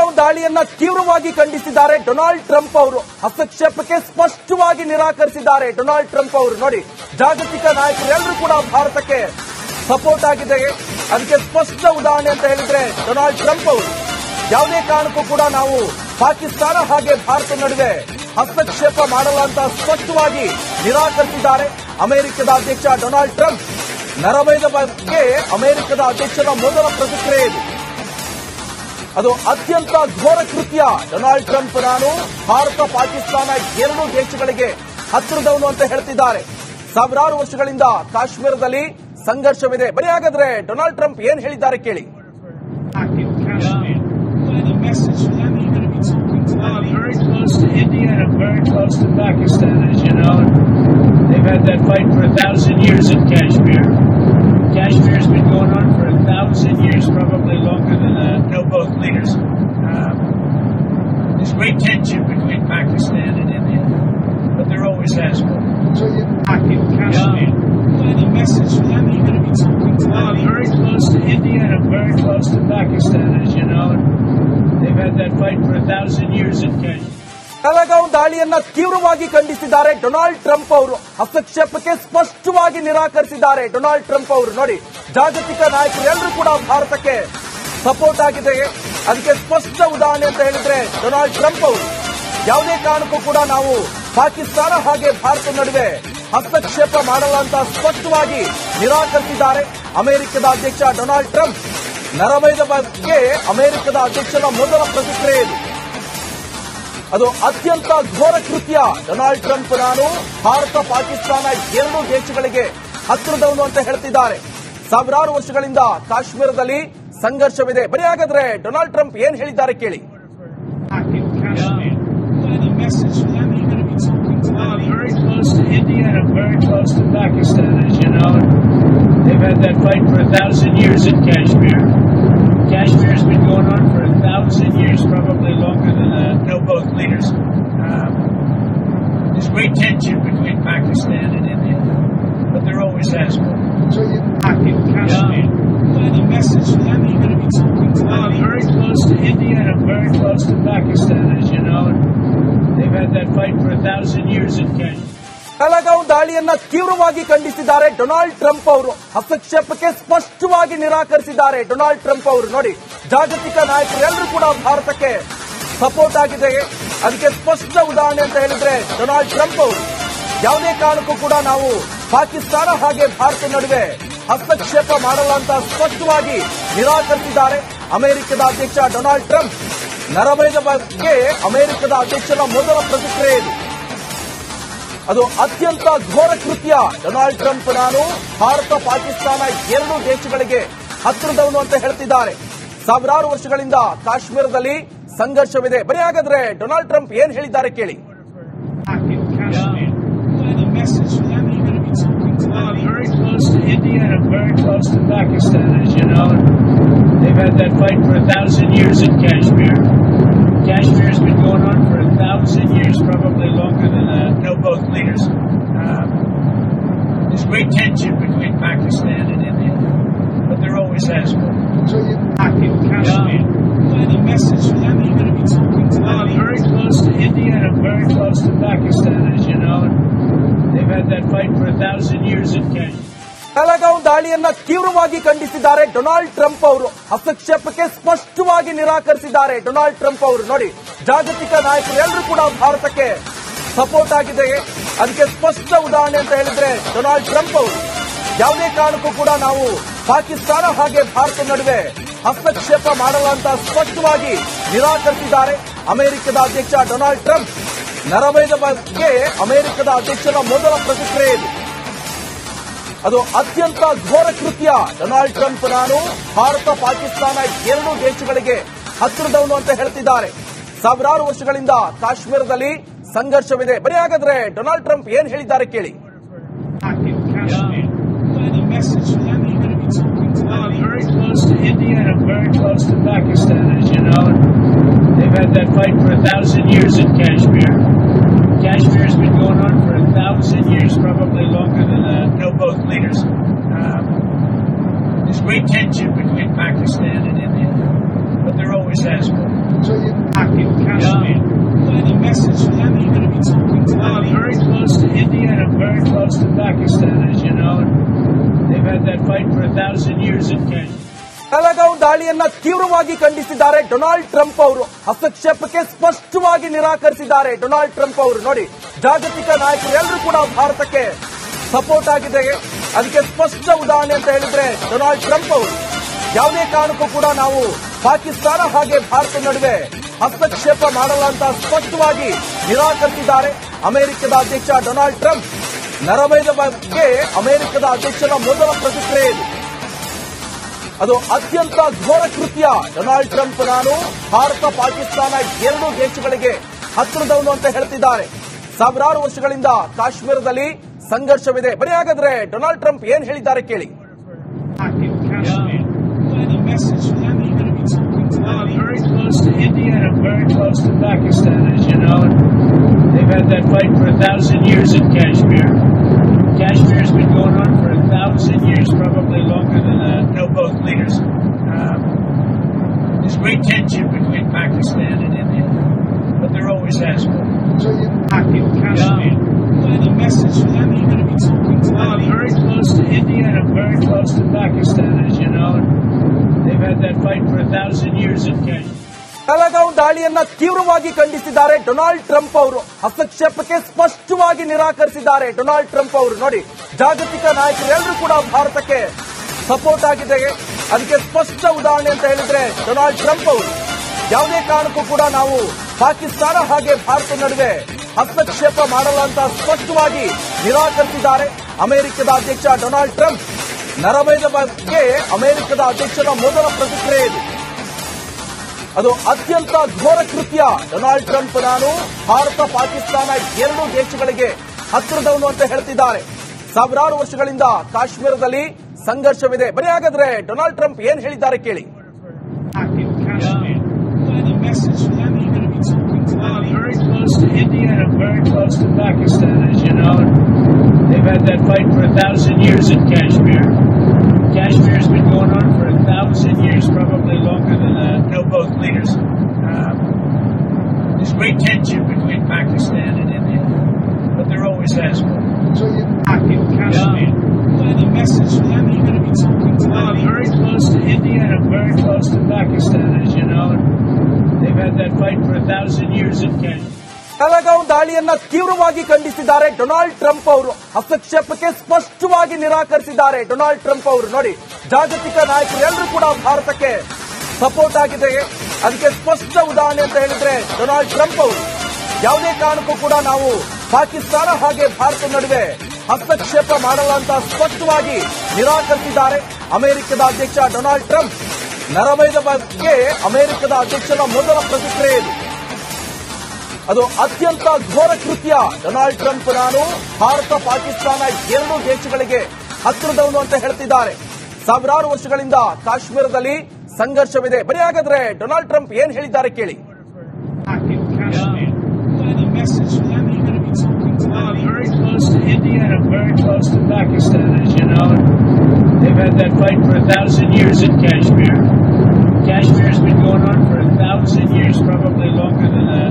ಪಹಲ್ಗಾಮ್ ದಾಳಿಯನ್ನ ತೀವ್ರವಾಗಿ ಖಂಡಿಸಿದ್ದಾರೆ Donald Trump ಅವರು. ಹಸ್ತಕ್ಷೇಪಕ್ಕೆ ಸ್ಪಷ್ಟವಾಗಿ ನಿರಾಕರಿಸಿದ್ದಾರೆ ಡೊನಾಲ್ಡ್ ಟ್ರಂಪ್ ಅವರು. ನೋಡಿ, ಜಾಗತಿಕ ನಾಯಕರೆಲ್ಲರೂ ಕೂಡ ಭಾರತಕ್ಕೆ ಸಪೋರ್ಟ್ ಆಗಿದೆ. ಅದಕ್ಕೆ ಸ್ಪಷ್ಟ ಉದಾಹರಣೆ ಅಂತ ಹೇಳಿದ್ರೆ ಡೊನಾಲ್ಡ್ ಟ್ರಂಪ್ ಅವರು. ಯಾವುದೇ ಕಾರಣಕ್ಕೂ ಕೂಡ ನಾವು ಪಾಕಿಸ್ತಾನ ಹಾಗೆ ಭಾರತ ನಡುವೆ ಹಸ್ತಕ್ಷೇಪ ಮಾಡಲ್ಲ ಅಂತ ಸ್ಪಷ್ಟವಾಗಿ ನಿರಾಕರಿಸಿದ್ದಾರೆ ಅಮೆರಿಕದ ಅಧ್ಯಕ್ಷ ಡೊನಾಲ್ಡ್ ಟ್ರಂಪ್. ನರಮೇಧದ ಬಗ್ಗೆ ಅಮೆರಿಕದ ಅಧ್ಯಕ್ಷರ ಮೊದಲ ಪ್ರತಿಕ್ರಿಯೆ ಇದು. ಅದು ಅತ್ಯಂತ ಘೋರ ಕೃತ್ಯ. ಡೊನಾಲ್ಡ್ ಟ್ರಂಪ್ ನಾನು ಭಾರತ ಪಾಕಿಸ್ತಾನ ಎರಡೂ ದೇಶಗಳಿಗೆ ಹತ್ತಿರದವನು ಅಂತ ಹೇಳ್ತಿದ್ದಾರೆ. ಸಾವಿರಾರು ವರ್ಷಗಳಿಂದ ಕಾಶ್ಮೀರದಲ್ಲಿ ಸಂಘರ್ಷವಿದೆ. ಬರೀ ಹಾಗಾದ್ರೆ ಡೊನಾಲ್ಡ್ ಟ್ರಂಪ್ ಏನ್ ಹೇಳಿದ್ದಾರೆ ಕೇಳಿ. Very close to India and very close to Pakistan, as you know. They've had that fight for 1,000 years in Kashmir. Kashmir's been going on for 1,000 years, probably longer than know both leaders. There's great tension between Pakistan and India, but there always has been. So you're back in Kashmir. The message for them, you're going to be talking to them. Very close to India and very close to Pakistan, as you know. They've had that fight for 1,000 years in Kashmir. Pahalgam ದಾಳಿಯನ್ನ ತೀವ್ರವಾಗಿ ಖಂಡಿಸಿದ್ದಾರೆ Donald Trump ಅವರು. ಹಸ್ತಕ್ಷೇಪಕ್ಕೆ ಸ್ಪಷ್ಟವಾಗಿ ನಿರಾಕರಿಸಿದ್ದಾರೆ Donald Trump ಅವರು. ನೋಡಿ, ಜಾಗತಿಕ ನಾಯಕರೆಲ್ಲರೂ ಕೂಡ ಭಾರತಕ್ಕೆ ಸಪೋರ್ಟ್ ಆಗಿದೆ. ಅದಕ್ಕೆ ಸ್ಪಷ್ಟ ಉದಾಹರಣೆ ಅಂತ ಹೇಳಿದ್ರೆ ಡೊನಾಲ್ಡ್ ಟ್ರಂಪ್ ಅವರು. ಯಾವುದೇ ಕಾರಣಕ್ಕೂ ಕೂಡ ನಾವು ಪಾಕಿಸ್ತಾನ ಹಾಗೆ ಭಾರತ ನಡುವೆ ಹಸ್ತಕ್ಷೇಪ ಮಾಡಲ್ಲ ಅಂತ ಸ್ಪಷ್ಟವಾಗಿ ನಿರಾಕರಿಸಿದ್ದಾರೆ ಅಮೆರಿಕದ ಅಧ್ಯಕ್ಷ ಡೊನಾಲ್ಡ್ ಟ್ರಂಪ್. ನರಮೇಧದ ಬಗ್ಗೆ ಅಮೆರಿಕದ ಅಧ್ಯಕ್ಷರ ಮೊದಲ ಪ್ರತಿಕ್ರಿಯೆ ಇದು. ಅದು ಅತ್ಯಂತ ಘೋರ ಕೃತ್ಯ. ಡೊನಾಲ್ಡ್ ಟ್ರಂಪ್ ನಾನು ಭಾರತ ಪಾಕಿಸ್ತಾನ ಎರಡೂ ದೇಶಗಳಿಗೆ ಹತ್ತಿರದವನು ಅಂತ ಹೇಳ್ತಿದ್ದಾರೆ. ಸಾವಿರಾರು ವರ್ಷಗಳಿಂದ ಕಾಶ್ಮೀರದಲ್ಲಿ ಸಂಘರ್ಷವಿದೆ. ಬರೀ ಹಾಗಾದ್ರೆ ಡೊನಾಲ್ಡ್ ಟ್ರಂಪ್ ಏನ್ ಹೇಳಿದ್ದಾರೆ ಕೇಳಿ. Message for them, you're going to be talking to them. Very close to India and very close to Pakistan, as you know. They've had that fight for 1,000 years in Kashmir. Kashmir's been going on for 1,000 years, probably longer than know both leaders. There's great tension between Pakistan and India, but there always has been. So you're back in Kashmir. The message for them, you're going to be talking to them. Very close to India and very close to Pakistan, as you know. They've had that fight for 1,000 years in Kashmir. Pahalgam ದಾಳಿಯನ್ನ ತೀವ್ರವಾಗಿ ಖಂಡಿಸಿದ್ದಾರೆ Donald Trump ಅವರು. ಹಸ್ತಕ್ಷೇಪಕ್ಕೆ ಸ್ಪಷ್ಟವಾಗಿ ನಿರಾಕರಿಸಿದ್ದಾರೆ Donald Trump ಅವರು. ನೋಡಿ, ಜಾಗತಿಕ ನಾಯಕರೆಲ್ಲರೂ ಕೂಡ ಭಾರತಕ್ಕೆ ಸಪೋರ್ಟ್ ಆಗಿದೆ. ಅದಕ್ಕೆ ಸ್ಪಷ್ಟ ಉದಾಹರಣೆ ಅಂತ ಹೇಳಿದ್ರೆ ಡೊನಾಲ್ಡ್ ಟ್ರಂಪ್ ಅವರು. ಯಾವುದೇ ಕಾರಣಕ್ಕೂ ಕೂಡ ನಾವು ಪಾಕಿಸ್ತಾನ ಹಾಗೆ ಭಾರತ ನಡುವೆ ಹಸ್ತಕ್ಷೇಪ ಮಾಡಲ್ಲ ಅಂತ ಸ್ಪಷ್ಟವಾಗಿ ನಿರಾಕರಿಸಿದ್ದಾರೆ ಅಮೆರಿಕದ ಅಧ್ಯಕ್ಷ ಡೊನಾಲ್ಡ್ ಟ್ರಂಪ್. ನರಮೇಧದ ಬಗ್ಗೆ ಅಮೆರಿಕದ ಅಧ್ಯಕ್ಷರ ಮೊದಲ ಪ್ರತಿಕ್ರಿಯೆ ಇದು. ಅದು ಅತ್ಯಂತ ಘೋರ ಕೃತ್ಯ. ಡೊನಾಲ್ಡ್ ಟ್ರಂಪ್ ನಾನು ಭಾರತ ಪಾಕಿಸ್ತಾನ ಎರಡೂ ದೇಶಗಳಿಗೆ ಹತ್ತಿರದವನು ಅಂತ ಹೇಳ್ತಿದ್ದಾರೆ. ಸಾವಿರಾರು ವರ್ಷಗಳಿಂದ ಕಾಶ್ಮೀರದಲ್ಲಿ ಸಂಘರ್ಷವಿದೆ. ಬರೀ ಹಾಗಾದ್ರೆ ಡೊನಾಲ್ಡ್ ಟ್ರಂಪ್ ಏನ್ ಹೇಳಿದ್ದಾರೆ ಕೇಳಿ. The message for them, you're going to be talking to them. Very close to India and very close to Pakistan, as you know. They've had that fight for 1,000 years in Kashmir. Kashmir's been going on for 1,000 years, probably longer than know both leaders. There's great tension between Pakistan and India, but there always has been. So you're back in Kashmir. The message for them, you're going to be talking to them. Very close to India and very close to Pakistan, as you know. They've had that fight for 1,000 years in Kashmir. Pahalgam ದಾಳಿಯನ್ನ ತೀವ್ರವಾಗಿ ಖಂಡಿಸಿದ್ದಾರೆ Donald Trump ಅವರು. ಹಸ್ತಕ್ಷೇಪಕ್ಕೆ ಸ್ಪಷ್ಟವಾಗಿ ನಿರಾಕರಿಸಿದ್ದಾರೆ Donald Trump ಅವರು. ನೋಡಿ, ಜಾಗತಿಕ ನಾಯಕರೆಲ್ಲರೂ ಕೂಡ ಭಾರತಕ್ಕೆ ಸಪೋರ್ಟ್ ಆಗಿದೆ. ಅದಕ್ಕೆ ಸ್ಪಷ್ಟ ಉದಾಹರಣೆ ಅಂತ ಹೇಳಿದ್ರೆ ಡೊನಾಲ್ಡ್ ಟ್ರಂಪ್ ಅವರು. ಯಾವುದೇ ಕಾರಣಕ್ಕೂ ಕೂಡ ನಾವು ಪಾಕಿಸ್ತಾನ ಹಾಗೆ ಭಾರತ ನಡುವೆ ಹಸ್ತಕ್ಷೇಪ ಮಾಡಲ್ಲ ಅಂತ ಸ್ಪಷ್ಟವಾಗಿ ನಿರಾಕರಿಸಿದ್ದಾರೆ ಅಮೆರಿಕದ ಅಧ್ಯಕ್ಷ ಡೊನಾಲ್ಡ್ ಟ್ರಂಪ್. ನರಮೇಧದ ಬಗ್ಗೆ ಅಮೆರಿಕದ ಅಧ್ಯಕ್ಷರ ಮೊದಲ ಪ್ರತಿಕ್ರಿಯೆ ಇದು. ಅದು ಅತ್ಯಂತ ಘೋರ ಕೃತ್ಯ. ಡೊನಾಲ್ಡ್ ಟ್ರಂಪ್ ನಾನು ಭಾರತ ಪಾಕಿಸ್ತಾನ ಎರಡೂ ದೇಶಗಳಿಗೆ ಹತ್ತಿರದವನು ಅಂತ ಹೇಳ್ತಿದ್ದಾರೆ. ಸಾವಿರಾರು ವರ್ಷಗಳಿಂದ ಕಾಶ್ಮೀರದಲ್ಲಿ ಸಂಘರ್ಷವಿದೆ. ಬರೀ ಹಾಗಾದ್ರೆ ಡೊನಾಲ್ಡ್ ಟ್ರಂಪ್ ಏನ್ ಹೇಳಿದ್ದಾರೆ ಕೇಳಿ. The message for them, you're going to be talking to them. Very close to India and very close to Pakistan, as you know. They've had that fight for 1,000 years in Kashmir. Kashmir's been going on for 1,000 years, probably longer than know both leaders. There's great tension between Pakistan and India, but there always has been. So in Kashmir. The message to them, you're going to be talking to them. I'm very close to India and I'm very close to Pakistan, as you know. They've had that fight for 1,000 years in Kashmir. Pahalgam ದಾಳಿಯನ್ನ ತೀವ್ರವಾಗಿ ಖಂಡಿಸಿದ್ದಾರೆ Donald Trump ಅವರು. ಹಸ್ತಕ್ಷೇಪಕ್ಕೆ ಸ್ಪಷ್ಟವಾಗಿ ನಿರಾಕರಿಸಿದ್ದಾರೆ Donald Trump ಅವರು. ನೋಡಿ, ಜಾಗತಿಕ ನಾಯಕರೆಲ್ಲರೂ ಕೂಡ ಭಾರತಕ್ಕೆ ಸಪೋರ್ಟ್ ಆಗಿದೆ. ಅದಕ್ಕೆ ಸ್ಪಷ್ಟ ಉದಾಹರಣೆ ಅಂತ ಹೇಳಿದ್ರೆ ಡೊನಾಲ್ಡ್ ಟ್ರಂಪ್ ಅವರು. ಯಾವುದೇ ಕಾರಣಕ್ಕೂ ಕೂಡ ನಾವು ಪಾಕಿಸ್ತಾನ ಹಾಗೆ ಭಾರತ ನಡುವೆ ಹಸ್ತಕ್ಷೇಪ ಮಾಡಲ್ಲ ಅಂತ ಸ್ಪಷ್ಟವಾಗಿ ನಿರಾಕರಿಸಿದ್ದಾರೆ ಅಮೆರಿಕದ ಅಧ್ಯಕ್ಷ ಡೊನಾಲ್ಡ್ ಟ್ರಂಪ್. ನರಮೇಧ ಬಗ್ಗೆ ಅಮೆರಿಕದ ಅಧ್ಯಕ್ಷರ ಮೊದಲ ಪ್ರತಿಕ್ರಿಯೆ ಇದು. ಅದು ಅತ್ಯಂತ ಘೋರ ಕೃತ್ಯ. ಡೊನಾಲ್ಡ್ ಟ್ರಂಪ್ ನಾನು ಭಾರತ ಪಾಕಿಸ್ತಾನ ಎರಡೂ ದೇಶಗಳಿಗೆ ಹತ್ತಿರದವನು ಅಂತ ಹೇಳ್ತಿದ್ದಾರೆ. ಸಾವಿರಾರು ವರ್ಷಗಳಿಂದ ಕಾಶ್ಮೀರದಲ್ಲಿ ಸಂಘರ್ಷವಿದೆ. ಬರೀ ಹಾಗಾದ್ರೆ ಡೊನಾಲ್ಡ್ ಟ್ರಂಪ್ ಏನ್ ಹೇಳಿದ್ದಾರೆ ಕೇಳಿ. Back in Kashmir. The message to them, you're going to be talking to them. I'm very close to India and I'm very close to Pakistan, as you know. They've had that fight for 1,000 years in Kashmir. Kashmir's been going on for 1,000 years, probably longer than know both leaders. There's great tension between Pakistan and India, but there always has been. Back in Kashmir. The message to them, you're going to be talking to them. I'm very close to India and I'm very close to Pakistan, as you know. They've had that fight for 1,000 years in Kashmir. Pahalgam ದಾಳಿಯನ್ನ ತೀವ್ರವಾಗಿ ಖಂಡಿಸಿದ್ದಾರೆ Donald Trump ಅವರು. ಹಸ್ತಕ್ಷೇಪಕ್ಕೆ ಸ್ಪಷ್ಟವಾಗಿ ನಿರಾಕರಿಸಿದ್ದಾರೆ Donald Trump ಅವರು. ನೋಡಿ, ಜಾಗತಿಕ ನಾಯಕರೆಲ್ಲರೂ ಕೂಡ ಭಾರತಕ್ಕೆ ಸಪೋರ್ಟ್ ಆಗಿದೆ. ಅದಕ್ಕೆ ಸ್ಪಷ್ಟ ಉದಾಹರಣೆ ಅಂತ ಹೇಳಿದ್ರೆ ಡೊನಾಲ್ಡ್ ಟ್ರಂಪ್ ಅವರು. ಯಾವುದೇ ಕಾರಣಕ್ಕೂ ಕೂಡ ನಾವು ಪಾಕಿಸ್ತಾನ ಹಾಗೆ ಭಾರತ ನಡುವೆ ಹಸ್ತಕ್ಷೇಪ ಮಾಡಲ್ಲ ಅಂತ ಸ್ಪಷ್ಟವಾಗಿ ನಿರಾಕರಿಸಿದ್ದಾರೆ ಅಮೆರಿಕದ ಅಧ್ಯಕ್ಷ ಡೊನಾಲ್ಡ್ ಟ್ರಂಪ್. ನರಮೇಧ ಬಗ್ಗೆ ಅಮೆರಿಕದ ಅಧ್ಯಕ್ಷರ ಮೊದಲ ಪ್ರತಿಕ್ರಿಯೆ ಇದು. ಅದು ಅತ್ಯಂತ ಘೋರ ಕೃತ್ಯ. ಡೊನಾಲ್ಡ್ ಟ್ರಂಪ್ ನಾನು ಭಾರತ ಪಾಕಿಸ್ತಾನ ಎರಡೂ ದೇಶಗಳಿಗೆ ಹತ್ತಿರದವನು ಅಂತ ಹೇಳ್ತಿದ್ದಾರೆ. ಸಾವಿರಾರು ವರ್ಷಗಳಿಂದ ಕಾಶ್ಮೀರದಲ್ಲಿ ಸಂಘರ್ಷವಿದೆ. ಬರೀ ಹಾಗಾದ್ರೆ ಡೊನಾಲ್ಡ್ ಟ್ರಂಪ್ ಏನ್ ಹೇಳಿದ್ದಾರೆ ಕೇಳಿ. Back in Kashmir. The message to them, you're going to be talking to them. I'm very close to India and I'm very close to Pakistan, as you know. They've had that fight for 1,000 years in Kashmir. Kashmir's been going on for 1,000 years, probably longer than know both leaders. There's great tension between Pakistan and India, but there always has been. Back in Kashmir. The message to them, you're going to be talking to them. I'm very close to India and I'm very close to Pakistan, as you know. They've had that fight for 1,000 years in Kashmir. Pahalgam ದಾಳಿಯನ್ನ ತೀವ್ರವಾಗಿ ಖಂಡಿಸಿದ್ದಾರೆ Donald Trump ಅವರು. ಹಸ್ತಕ್ಷೇಪಕ್ಕೆ ಸ್ಪಷ್ಟವಾಗಿ ನಿರಾಕರಿಸಿದ್ದಾರೆ Donald Trump ಅವರು. ನೋಡಿ, ಜಾಗತಿಕ ನಾಯಕರೆಲ್ಲರೂ ಕೂಡ ಭಾರತಕ್ಕೆ ಸಪೋರ್ಟ್ ಆಗಿದೆ. ಅದಕ್ಕೆ ಸ್ಪಷ್ಟ ಉದಾಹರಣೆ ಅಂತ ಹೇಳಿದ್ರೆ ಡೊನಾಲ್ಡ್ ಟ್ರಂಪ್ ಅವರು. ಯಾವುದೇ ಕಾರಣಕ್ಕೂ ಕೂಡ ನಾವು ಪಾಕಿಸ್ತಾನ ಹಾಗೆ ಭಾರತ ನಡುವೆ ಹಸ್ತಕ್ಷೇಪ ಮಾಡಲ್ಲ ಅಂತ ಸ್ಪಷ್ಟವಾಗಿ ನಿರಾಕರಿಸಿದ್ದಾರೆ ಅಮೆರಿಕದ ಅಧ್ಯಕ್ಷ ಡೊನಾಲ್ಡ್ ಟ್ರಂಪ್. ನರಮೇಧ ಬಗ್ಗೆ ಅಮೆರಿಕದ ಅಧ್ಯಕ್ಷರ ಮೊದಲ ಪ್ರತಿಕ್ರಿಯೆ ಇದು. ಅದು ಅತ್ಯಂತ ಘೋರ ಕೃತ್ಯ. ಡೊನಾಲ್ಡ್ ಟ್ರಂಪ್ ನಾನು ಭಾರತ ಪಾಕಿಸ್ತಾನ ಎರಡೂ ದೇಶಗಳಿಗೆ ಹತ್ತಿರದವನು ಅಂತ ಹೇಳ್ತಿದ್ದಾರೆ. ಸಾವಿರಾರು ವರ್ಷಗಳಿಂದ ಕಾಶ್ಮೀರದಲ್ಲಿ ಸಂಘರ್ಷವಿದೆ. ಬರೀ ಹಾಗಾದ್ರೆ ಡೊನಾಲ್ಡ್ ಟ್ರಂಪ್ ಏನ್ ಹೇಳಿದ್ದಾರೆ ಕೇಳಿ. Back in Kashmir. The message to them, you're going to be talking to them. I'm very close to India and I'm very close to Pakistan, as you know. They've had that fight for 1,000 years in Kashmir. Kashmir's been going on for 1,000 years, probably longer than